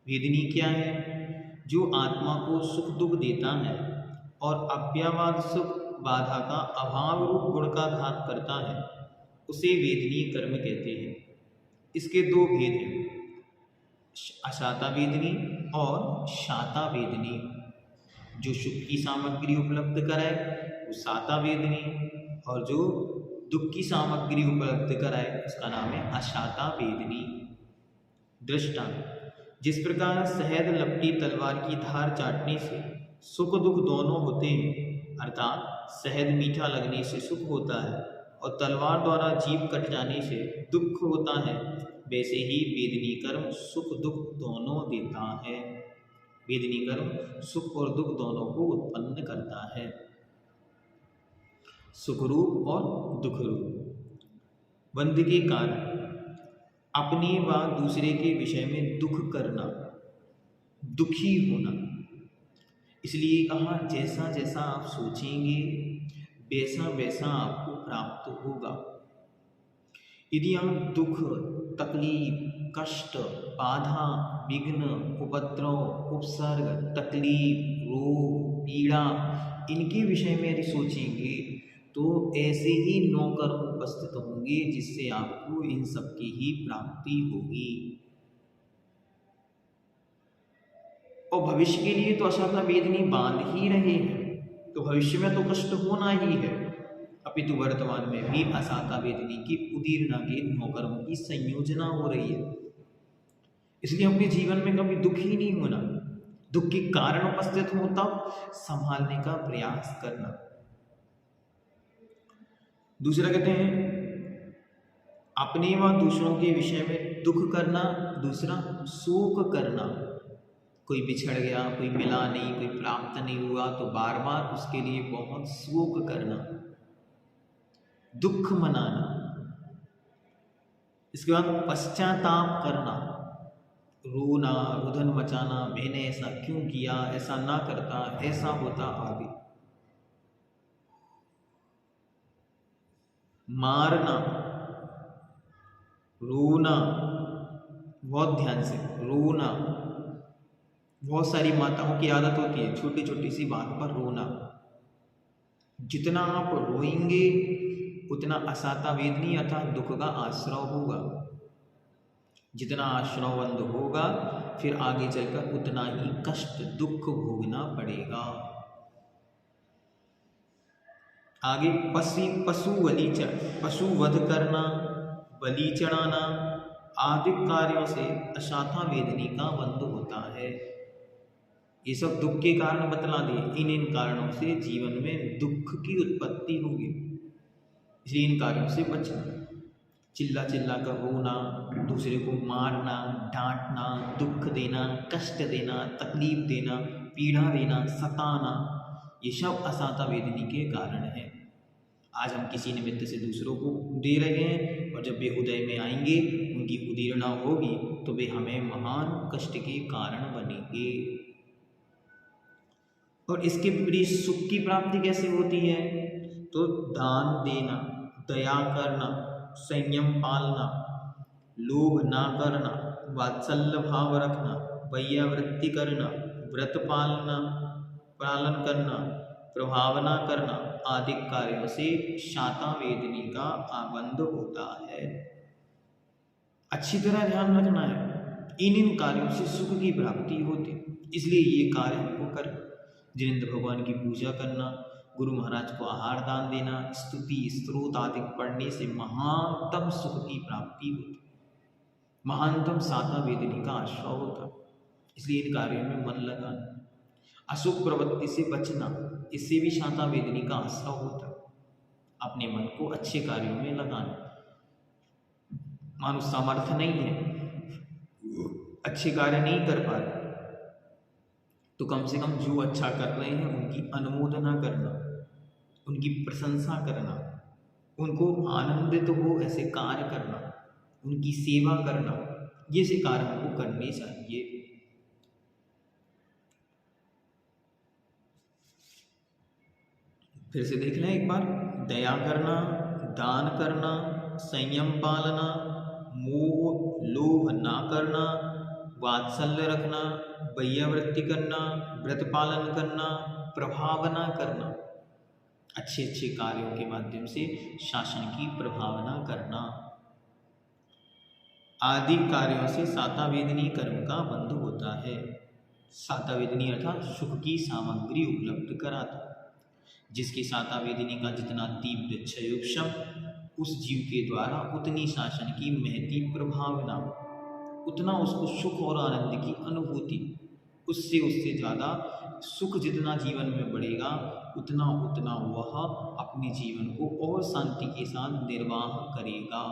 वेदनी क्या है? जो आत्मा को सुख दुख देता है और अव्ययवाद सुख बाधा का अभाव रूप गुण का घात करता है, उसे वेदनीय कर्म कहते हैं। इसके दो भेद हैं, अशाता वेदनी और शाता वेदनी। जो सुख की सामग्री उपलब्ध कराए वो साता वेदनी, और जो दुख की सामग्री उपलब्ध कराए उसका नाम है अशाता वेदनी। दृष्टांत, जिस प्रकार शहद लपटी तलवार की धार चाटने से सुख दुख दोनों होते हैं, अर्थात शहद मीठा लगने से सुख होता है और तलवार द्वारा जीभ कट जाने से दुख होता है, वैसे ही वेदनी कर्म सुख दुख दोनों देता है। वेदनी कर्म सुख और दुख दोनों को उत्पन्न करता है, सुख रूप और दुख रूप। बंध के कारण अपने व दूसरे के विषय में दुख करना, दुखी होना। इसलिए कहा जैसा जैसा आप सोचेंगे वैसा वैसा आपको प्राप्त होगा। यदि आप दुख, तकलीफ, कष्ट, बाधा, विघ्न, उपद्रव, उपसर्ग, तकलीफ, रोग, पीड़ा, इनके विषय में यदि सोचेंगे तो ऐसे ही 9 कर्म उपस्थित होंगे जिससे आपको इन सब की ही प्राप्ति होगी। और भविष्य के लिए तो अशाता वेदनी बांध ही रहे हैं, तो भविष्य में तो कष्ट होना ही है, अपितु वर्तमान में भी अशाता वेदनी की उदीर्णा के 9 कर्मों की संयोजना हो रही है। इसलिए अपने जीवन में कभी दुख ही नहीं होना, दुख के कारण उपस्थित हो तब संभालने का प्रयास करना। दूसरा कहते हैं अपने व दूसरों के विषय में दुख करना, दूसरा शोक करना। कोई बिछड़ गया, कोई मिला नहीं, कोई प्राप्त नहीं हुआ तो बार बार उसके लिए बहुत शोक करना, दुख मनाना। इसके बाद पश्चाताप करना, रोना, रुदन मचाना, मैंने ऐसा क्यों किया, ऐसा ना करता, ऐसा होता आदि। मारना, रोना, बहुत ध्यान से रोना। बहुत सारी माताओं की आदत होती है छोटी छोटी सी बात पर रोना। जितना आप रोएंगे उतना अशाता वेदनी अर्थात दुख का आश्रव होगा। जितना आश्रव बंद होगा फिर आगे चलकर उतना ही कष्ट दुख भोगना पड़ेगा। आगे पशु वध करना, बलि चढ़ाना आदि कार्यों से अशाता वेदनी का बंध होता है। ये सब दुख के कारण बतला दिए। इन कारणों से जीवन में दुख की उत्पत्ति होगी, इसलिए इन कार्यों से बचना। चिल्ला चिल्ला कर रोना, दूसरे को मारना, डांटना, दुख देना, कष्ट देना, तकलीफ देना, पीड़ा देना, सताना, ये सब अशाता वेदनी के कारण है। आज हम किसी निमित्त से दूसरों को दे रहे हैं और जब वे उदय में आएंगे, उनकी उदीर्णा होगी तो वे हमें महान कष्ट के कारण बनेंगे। और इसके विपरीत सुख की प्राप्ति कैसे होती है? तो दान देना, दया करना, संयम पालना, लोभ ना करना, वात्सल्य भाव रखना, वैयावृत्ति करना, व्रत पालन करना, प्रभावना करना आदि कार्यों से शाता वेदनी का आबंध होता है। अच्छी तरह ध्यान रखना है, इन कार्यों से सुख की प्राप्ति होती, इसलिए ये कार्य हमको कर। जिनेंद्र भगवान की पूजा करना, गुरु महाराज को आहार दान देना, स्तुति स्तोत्र आदि पढ़ने से महानतम सुख की प्राप्ति होती, महानतम शाता वेदनी का आश्रय होता। इसलिए इन कार्यों में मन लगाना, अशुभ प्रवृत्ति से बचना, इससे भी शाता वेदनी का आश्रय होता। अपने मन को अच्छे कार्यों में लगाना। मानो सामर्थ्य नहीं है, अच्छे कार्य नहीं कर पा रहे, तो कम से कम जो अच्छा कर रहे हैं उनकी अनुमोदना करना, उनकी प्रशंसा करना, उनको आनंदित हो ऐसे कार्य करना, उनकी सेवा करना, ये से कार्य हमको करने चाहिए। फिर से देख लें एक बार। दया करना, दान करना, संयम पालना, मोह लोभ ना करना, वात्सल्य रखना, वैयावृत्ति करना, व्रत पालन करना, प्रभावना करना, अच्छे अच्छे कार्यों के माध्यम से शासन की प्रभावना करना आदि कार्यों से सातावेदनी कर्म का बंध होता है। सातावेदनी अर्थात सुख की सामग्री उपलब्ध कराता। जिसके सातावेदनी का जितना तीव्र क्षयोक्षम, उस जीव के द्वारा उतनी शासन की महती प्रभावना, उतना उसको सुख और आनंद की अनुभूति, उससे ज़्यादा सुख जितना जीवन में बढ़ेगा उतना उतना वह अपने जीवन को और शांति के साथ निर्वाह करेगा।